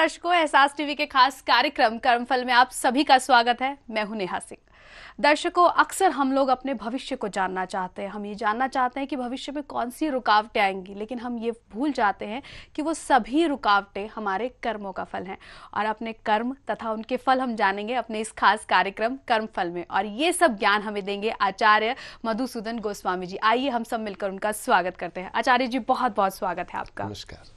दर्शकों, एहसास टीवी के खास कार्यक्रम कर्मफल में आप सभी का स्वागत है। मैं हूं नेहा सिंह। दर्शकों, अक्सर हम लोग अपने भविष्य को जानना चाहते हैं। हम ये जानना चाहते हैं कि भविष्य में कौन सी रुकावटें आएंगी, लेकिन हम ये भूल जाते हैं कि वो सभी रुकावटें हमारे कर्मों का फल हैं। और अपने कर्म तथा उनके फल हम जानेंगे अपने इस खास कार्यक्रम कर्मफल में। और ये सब ज्ञान हमें देंगे आचार्य मधुसूदन गोस्वामी जी। आइए हम सब मिलकर उनका स्वागत करते हैं। आचार्य जी, बहुत बहुत स्वागत है आपका। नमस्कार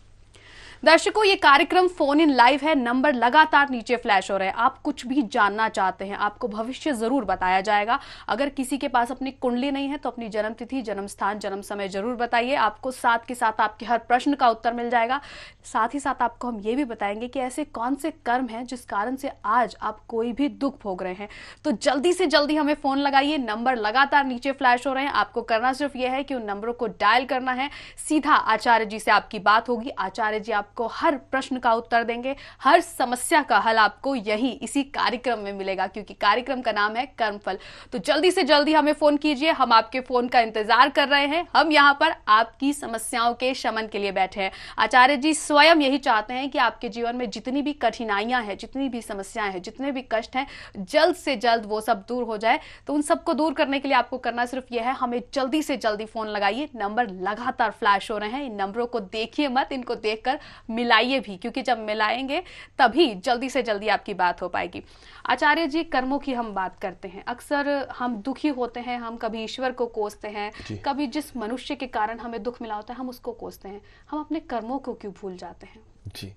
दर्शकों, ये कार्यक्रम फोन इन लाइव है। नंबर लगातार नीचे फ्लैश हो रहे हैं। आप कुछ भी जानना चाहते हैं, आपको भविष्य जरूर बताया जाएगा। अगर किसी के पास अपनी कुंडली नहीं है तो अपनी जन्म तिथि, जन्म स्थान, जन्म समय जरूर बताइए। आपको साथ के साथ आपके हर प्रश्न का उत्तर मिल जाएगा। साथ ही साथ आपको हम ये भी बताएंगे कि ऐसे कौन से कर्म हैं जिस कारण से आज आप कोई भी दुख भोग रहे हैं। तो जल्दी से जल्दी हमें फोन लगाइए। नंबर लगातार नीचे फ्लैश हो रहे हैं। आपको करना सिर्फ यह है कि उन नंबरों को डायल करना है। सीधा आचार्य जी से आपकी बात होगी। आचार्य जी आपको हर प्रश्न का उत्तर देंगे। हर समस्या का हल आपको यही इसी कार्यक्रम में मिलेगा, क्योंकि कार्यक्रम का नाम है कर्मफल। तो जल्दी से जल्दी हमें फोन कीजिए। हम आपके फोन का इंतजार कर रहे हैं। हम यहां पर आपकी समस्याओं के शमन के लिए बैठे हैं। आचार्य जी स्वयं यही चाहते हैं कि आपके जीवन में जितनी भी कठिनाइयां हैं, जितनी भी समस्याएं हैं, जितने भी कष्ट हैं, जल्द से जल्द वो सब दूर हो जाए। तो उन सबको दूर करने के लिए आपको करना सिर्फ यह है, हमें जल्दी से जल्दी फोन लगाइए। नंबर लगातार फ्लैश हो रहे हैं। इन नंबरों को देखिए मत, इनको देखकर मिलाइए भी, क्योंकि जब मिलाएंगे तभी जल्दी से जल्दी आपकी बात हो पाएगी। आचार्य जी, कर्मों की हम बात करते हैं। अक्सर हम दुखी होते हैं, हम कभी ईश्वर को कोसते हैं, कभी जिस मनुष्य के कारण हमें दुख मिला होता है हम उसको कोसते हैं। हम अपने कर्मों को क्यों भूल जाते हैं? जी,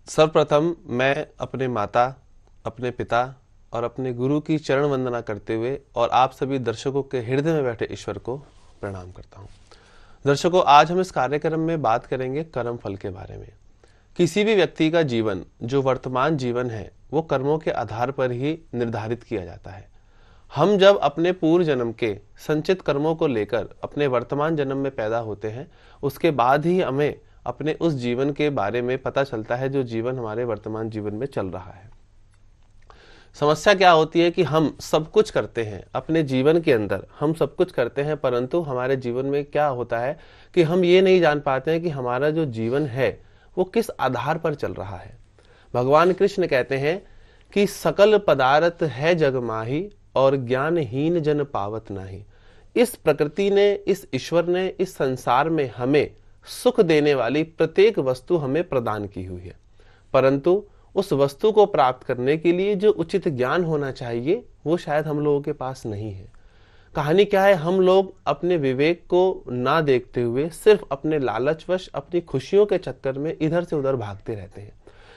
सर्वप्रथम मैं अपने माता, अपने पिता और अपने गुरु की चरण वंदना करते हुए और आप सभी दर्शकों के हृदय में बैठे ईश्वर को प्रणाम करता हूँ। दर्शकों, आज हम इस कार्यक्रम में बात करेंगे कर्म फल के बारे में। किसी भी व्यक्ति का जीवन, जो वर्तमान जीवन है, वो कर्मों के आधार पर ही निर्धारित किया जाता है। हम जब अपने पूर्व जन्म के संचित कर्मों को लेकर अपने वर्तमान जन्म में पैदा होते हैं, उसके बाद ही हमें अपने उस जीवन के बारे में पता चलता है जो जीवन हमारे वर्तमान जीवन में चल रहा है। समस्या क्या होती है कि हम सब कुछ करते हैं अपने जीवन के अंदर, हम सब कुछ करते हैं, परंतु हमारे जीवन में क्या होता है कि हम ये नहीं जान पाते हैं कि हमारा जो जीवन है वो किस आधार पर चल रहा है। भगवान कृष्ण कहते हैं कि सकल पदार्थ है जग माही और ज्ञानहीन जन पावत नाही। इस प्रकृति ने, इस ईश्वर ने इस संसार में हमें सुख देने वाली प्रत्येक वस्तु हमें प्रदान की हुई है, परंतु उस वस्तु को प्राप्त करने के लिए जो उचित ज्ञान होना चाहिए वो शायद हम लोगों के पास नहीं है। कहानी क्या है, हम लोग अपने विवेक को ना देखते हुए सिर्फ अपने लालचवश, अपनी खुशियों के चक्कर में इधर से उधर भागते रहते हैं।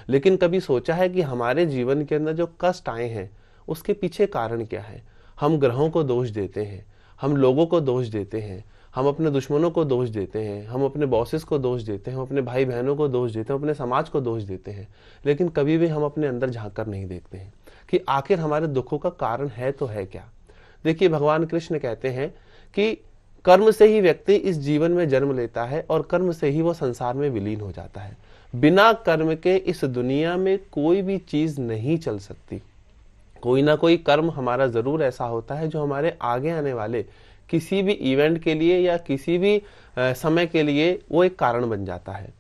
लेकिन कभी सोचा है कि हमारे जीवन के अंदर जो कष्ट आए हैं उसके पीछे कारण क्या है? हम ग्रहों को दोष देते हैं, हम लोगों को दोष देते हैं, हम अपने दुश्मनों को दोष देते हैं, हम अपने बॉसेस को दोष देते हैं, हम अपने भाई बहनों को दोष देते हैं, अपने समाज को दोष देते हैं। लेकिन कभी भी हम अपने अंदर झांक कर नहीं देखते हैं कि आखिर हमारे दुखों का कारण है तो है क्या। देखिए, भगवान कृष्ण कहते हैं कि कर्म से ही व्यक्ति इस जीवन में जन्म लेता है और कर्म से ही वो संसार में विलीन हो जाता है। बिना कर्म के इस दुनिया में कोई भी चीज नहीं चल सकती। कोई ना कोई कर्म हमारा जरूर ऐसा होता है जो हमारे आगे आने वाले किसी भी इवेंट के लिए या किसी भी समय के लिए वो एक कारण बन जाता है।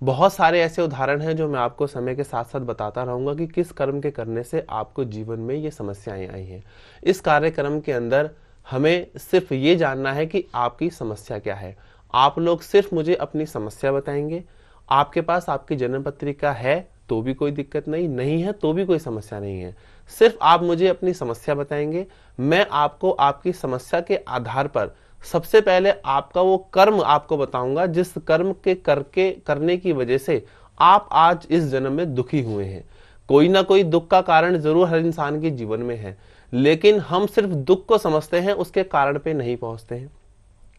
बहुत सारे ऐसे उदाहरण हैं जो मैं आपको समय के साथ साथ बताता रहूंगा कि किस कर्म के करने से आपको जीवन में ये समस्याएं आई हैं। इस कार्यक्रम के अंदर हमें सिर्फ ये जानना है कि आपकी समस्या क्या है। आप लोग सिर्फ मुझे अपनी समस्या बताएंगे। आपके पास आपकी जन्म पत्रिका है तो भी कोई दिक्कत नहीं, नहीं है तो भी कोई समस्या नहीं है। सिर्फ आप मुझे अपनी समस्या बताएंगे, मैं आपको आपकी समस्या के आधार पर सबसे पहले आपका वो कर्म आपको बताऊंगा जिस कर्म के करने की वजह से आप आज इस जन्म में दुखी हुए हैं। कोई ना कोई दुख का कारण जरूर हर इंसान के जीवन में है, लेकिन हम सिर्फ दुख को समझते हैं, उसके कारण पे नहीं पहुंचते हैं।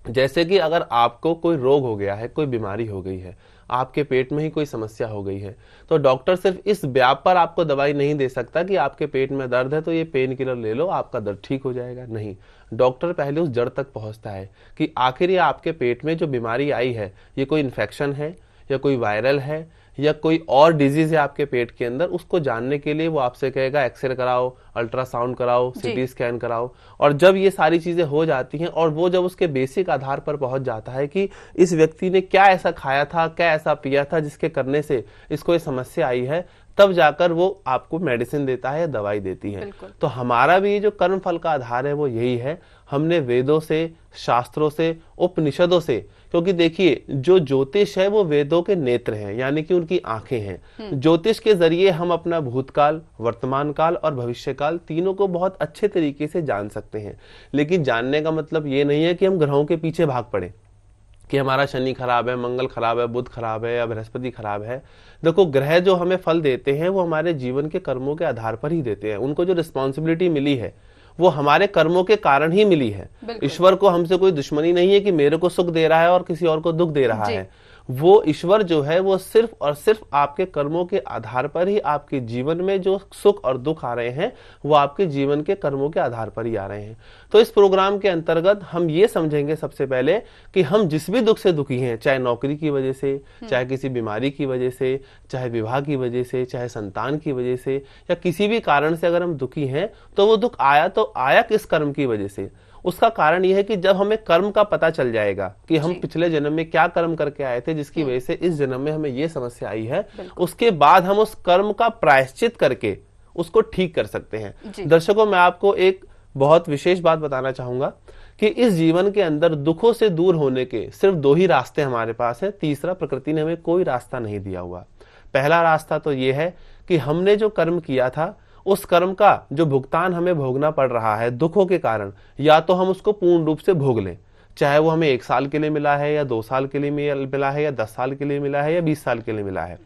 जैसे कि अगर आपको कोई रोग हो गया है, कोई बीमारी हो गई है, आपके पेट में ही कोई समस्या हो गई है, तो डॉक्टर सिर्फ इस व्याप पर आपको दवाई नहीं दे सकता कि आपके पेट में दर्द है तो ये पेन किलर ले लो, आपका दर्द ठीक हो जाएगा। नहीं, डॉक्टर पहले उस जड़ तक पहुंचता है कि आखिर ये आपके पेट में जो बीमारी आई है ये कोई इन्फेक्शन है या कोई वायरल है या कोई और डिजीज है आपके पेट के अंदर, उसको जानने के लिए वो आपसे कहेगा एक्सरे कराओ, अल्ट्रासाउंड कराओ, सीटी स्कैन कराओ। और जब ये सारी चीजें हो जाती हैं और वो जब उसके बेसिक आधार पर पहुंच जाता है कि इस व्यक्ति ने क्या ऐसा खाया था, क्या ऐसा पिया था जिसके करने से इसको ये समस्या आई है, तब जाकर वो आपको मेडिसिन देता है या दवाई देती है। तो हमारा भी जो कर्म फल का आधार है वो यही है। हमने वेदों से, शास्त्रों से, उपनिषदों से, क्योंकि देखिए जो ज्योतिष है वो वेदों के नेत्र हैं, यानी कि उनकी आंखें हैं। ज्योतिष के जरिए हम अपना भूतकाल, वर्तमान काल और भविष्य काल तीनों को बहुत अच्छे तरीके से जान सकते हैं। लेकिन जानने का मतलब ये नहीं है कि हम ग्रहों के पीछे भाग पड़े कि हमारा शनि खराब है, मंगल खराब है, बुध खराब है या बृहस्पति खराब है। देखो, ग्रह जो हमें फल देते हैं वो हमारे जीवन के कर्मों के आधार पर ही देते हैं। उनको जो रिस्पॉन्सिबिलिटी मिली है वो हमारे कर्मों के कारण ही मिली है। ईश्वर को हमसे कोई दुश्मनी नहीं है कि मेरे को सुख दे रहा है और किसी और को दुख दे रहा है। वो ईश्वर जो है वो सिर्फ और सिर्फ आपके कर्मों के आधार पर ही, आपके जीवन में जो सुख और दुख आ रहे हैं वो आपके जीवन के कर्मों के आधार पर ही आ रहे हैं। तो इस प्रोग्राम के अंतर्गत हम ये समझेंगे सबसे पहले कि हम जिस भी दुख से दुखी हैं, चाहे नौकरी की वजह से, चाहे किसी बीमारी की वजह से, चाहे विवाह की वजह से, चाहे संतान की वजह से, या किसी भी कारण से अगर हम दुखी हैं तो वो दुख आया तो आया किस कर्म की वजह से। उसका कारण यह है कि जब हमें कर्म का पता चल जाएगा कि हम पिछले जन्म में क्या कर्म करके आए थे जिसकी वजह से इस जन्म में हमें ये समस्या आई है, उसके बाद हम उस कर्म का प्रायश्चित करके उसको ठीक कर सकते हैं। दर्शकों, मैं आपको एक बहुत विशेष बात बताना चाहूंगा कि इस जीवन के अंदर दुखों से दूर होने के सिर्फ दो ही रास्ते हमारे पास हैं। तीसरा प्रकृति ने हमें कोई रास्ता नहीं दिया हुआ। पहला रास्ता तो ये है कि हमने जो कर्म किया था उस कर्म का जो भुगतान हमें भोगना पड़ रहा है दुखों के कारण, या तो हम उसको पूर्ण रूप से भोग लें, चाहे वो हमें 1 साल के लिए मिला है या 2 साल के लिए मिला है या 10 साल के लिए मिला है या 20 साल के लिए मिला है।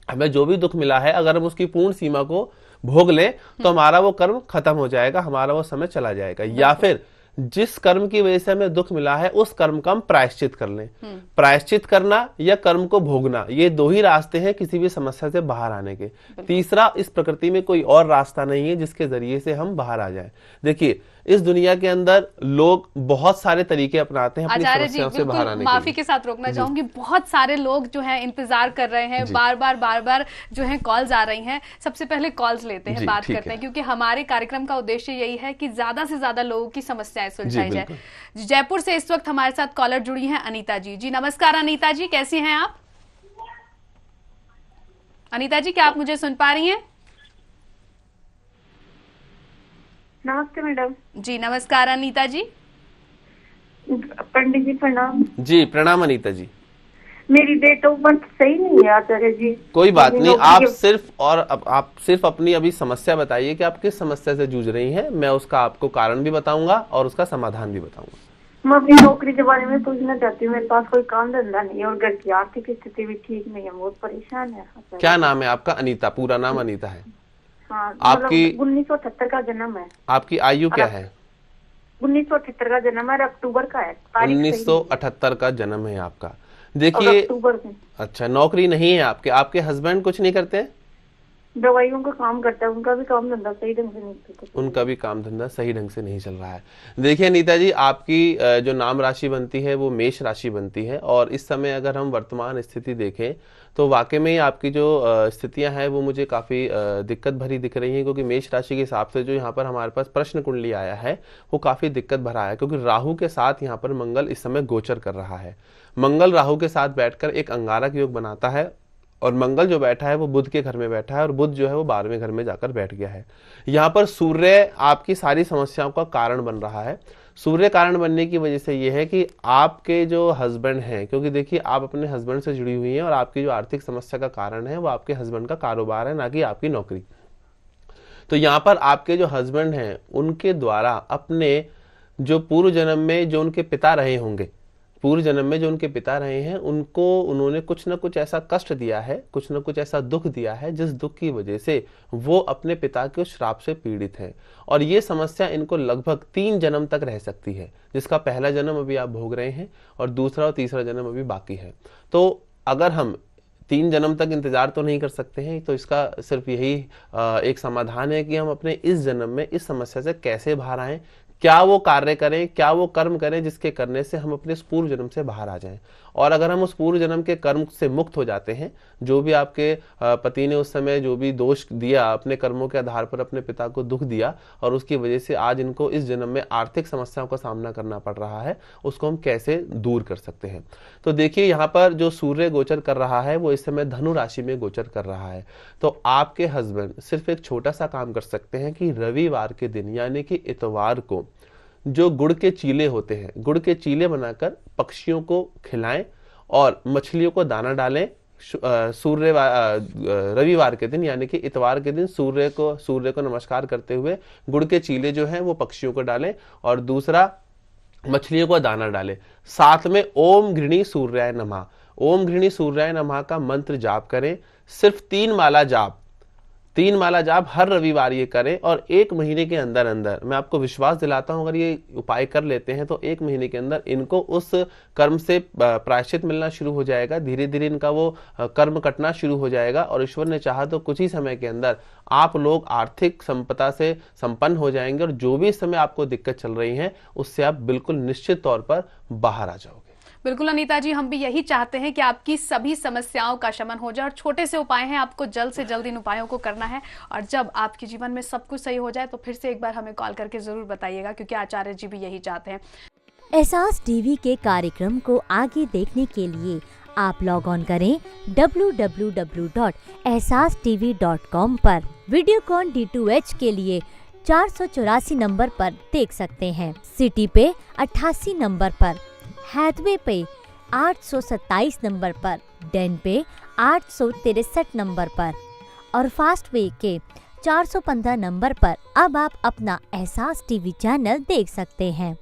हमें जो भी दुख मिला है अगर हम उसकी पूर्ण सीमा को भोग लें तो हमारा वो कर्म खत्म हो जाएगा, हमारा वो समय चला जाएगा। या फिर जिस कर्म की वजह से हमें दुख मिला है उस कर्म का हम प्रायश्चित कर लें। प्रायश्चित करना या कर्म को भोगना, ये दो ही रास्ते हैं किसी भी समस्या से बाहर आने के। तीसरा इस प्रकृति में कोई और रास्ता नहीं है जिसके जरिए से हम बाहर आ जाएं। देखिए, इस दुनिया के अंदर लोग बहुत सारे तरीके अपनाते हैं अपनी समस्याओं से बाहर आने के लिए। माफी के साथ रोकना चाहूंगी, बहुत सारे लोग जो हैं इंतजार कर रहे हैं, बार बार जो है कॉल्स आ रही हैं। सबसे पहले कॉल्स लेते हैं, बात करते हैं, क्योंकि हमारे कार्यक्रम का उद्देश्य यही है कि ज्यादा से ज्यादा लोगों की समस्याएं सुलझाई जाए। जयपुर से इस वक्त हमारे साथ कॉलर जुड़ी हैं अनीता जी। जी नमस्कार अनीता जी, कैसी हैं आप? अनीता जी, क्या आप मुझे सुन पा रही हैं? नमस्ते मैडम। जी नमस्कार अनीता जी। पंडित जी प्रणाम। जी प्रणाम अनीता जी। मेरी डेट ऑफ बर्थ सही नहीं है आचार्य जी। कोई बात नहीं, आप सिर्फ अपनी अभी समस्या बताइए कि आप किस समस्या से जूझ रही हैं। मैं उसका आपको कारण भी बताऊंगा और उसका समाधान भी बताऊंगा। मैं अपनी नौकरी के बारे में पूछना चाहती हूँ। मेरे पास कोई काम धंधा नहीं है और घर की आर्थिक स्थिति भी ठीक नहीं है, बहुत परेशान है। क्या नाम है आपका? अनीता, पूरा नाम अनीता है? हाँ, आपकी 1978 का जन्म है। आपकी आयु क्या है? 1978 का जन्म है, अक्टूबर का है। 1978 का जन्म है आपका। देखिए, अक्टूबर में। अच्छा, नौकरी नहीं है आपके? आपके हस्बैंड कुछ नहीं करते? दवाइयों का काम करता है, उनका भी काम धंधा सही ढंग से नहीं चलता। उनका भी काम धंधा सही ढंग से नहीं चल रहा है। देखिए अनीता जी, आपकी जो नाम राशि बनती है वो मेष राशि बनती है, और इस समय अगर हम वर्तमान स्थिति देखें तो वाकई में आपकी जो स्थितियां हैं वो मुझे काफ़ी दिक्कत भरी दिख रही हैं, क्योंकि मेष राशि के हिसाब से जो यहाँ पर हमारे पास प्रश्न कुंडली आया है वो काफ़ी दिक्कत भरा है, क्योंकि राहु के साथ यहाँ पर मंगल इस समय गोचर कर रहा है। मंगल राहु के साथ बैठकर एक अंगारक योग बनाता है, और मंगल जो बैठा है वो बुध के घर में बैठा है, और बुध जो है वो 12वें घर में जाकर बैठ गया है। यहाँ पर सूर्य आपकी सारी समस्याओं का कारण बन रहा है। सूर्य कारण बनने की वजह से ये है कि आपके जो हस्बैंड हैं, क्योंकि देखिए आप अपने हस्बैंड से जुड़ी हुई हैं और आपकी जो आर्थिक समस्या का कारण है वो आपके हस्बैंड का कारोबार है, ना कि आपकी नौकरी। तो यहाँ पर आपके जो हस्बैंड हैं उनके द्वारा अपने जो पूर्व जन्म में जो उनके पिता रहे होंगे, उनको उन्होंने कुछ ना कुछ ऐसा कष्ट दिया है, कुछ ना कुछ ऐसा दुख दिया है जिस दुख की वजह से वो अपने पिता के श्राप से पीड़ित हैं। और ये समस्या इनको लगभग 3 जन्म तक रह सकती है, जिसका पहला जन्म अभी आप भोग रहे हैं और दूसरा और तीसरा जन्म अभी बाकी है। तो अगर हम 3 जन्म तक इंतजार तो नहीं कर सकते हैं, तो इसका सिर्फ यही एक समाधान है कि हम अपने इस जन्म में इस समस्या से कैसे बाहर आएं, क्या वो कार्य करें, क्या वो कर्म करें जिसके करने से हम अपने पूर्व जन्म से बाहर आ जाएं। और अगर हम उस पूर्व जन्म के कर्म से मुक्त हो जाते हैं, जो भी आपके पति ने उस समय जो भी दोष दिया, अपने कर्मों के आधार पर अपने पिता को दुख दिया और उसकी वजह से आज इनको इस जन्म में आर्थिक समस्याओं का सामना करना पड़ रहा है, उसको हम कैसे दूर कर सकते हैं। तो देखिए यहाँ पर जो सूर्य गोचर कर रहा है वो इस समय धनु राशि में गोचर कर रहा है। तो आपके हस्बैंड सिर्फ एक छोटा सा काम कर सकते हैं कि रविवार के दिन यानी कि इतवार को जो गुड़ के चीले होते हैं, गुड़ के चीले बनाकर पक्षियों को खिलाएं और मछलियों को दाना डालें। रविवार के दिन यानी कि इतवार के दिन सूर्य को नमस्कार करते हुए गुड़ के चीले जो हैं वो पक्षियों को डालें और दूसरा मछलियों को दाना डालें। साथ में ओम घृणी सूर्याय नमः, ओम घृणी सूर्याय नमः का मंत्र जाप करें। सिर्फ 3 माला जाप हर रविवार ये करें और 1 महीने के अंदर अंदर मैं आपको विश्वास दिलाता हूं, अगर ये उपाय कर लेते हैं तो 1 महीने के अंदर इनको उस कर्म से प्रायश्चित मिलना शुरू हो जाएगा। धीरे धीरे इनका वो कर्म कटना शुरू हो जाएगा और ईश्वर ने चाहा तो कुछ ही समय के अंदर आप लोग आर्थिक संपदा से संपन्न हो जाएंगे और जो भी इस समय आपको दिक्कत चल रही है उससे आप बिल्कुल निश्चित तौर पर बाहर आ जाओगे। बिल्कुल अनीता जी, हम भी यही चाहते हैं कि आपकी सभी समस्याओं का शमन हो जाए और छोटे से उपाय हैं, आपको जल्द से जल्द इन उपायों को करना है और जब आपके जीवन में सब कुछ सही हो जाए तो फिर से एक बार हमें कॉल करके जरूर बताइएगा, क्योंकि आचार्य जी भी यही चाहते हैं। एहसास टीवी के कार्यक्रम को आगे देखने के लिए आप लॉग ऑन करें www.ehsastv.com पर। वीडियोकॉन D2H के लिए 484 नंबर पर देख सकते हैं, सिटी पे 88 नंबर पर, हैथवे पे 827 नंबर पर, डेन पे 863 नंबर पर और फास्टवे के 415 नंबर पर अब आप अपना एहसास टीवी चैनल देख सकते हैं।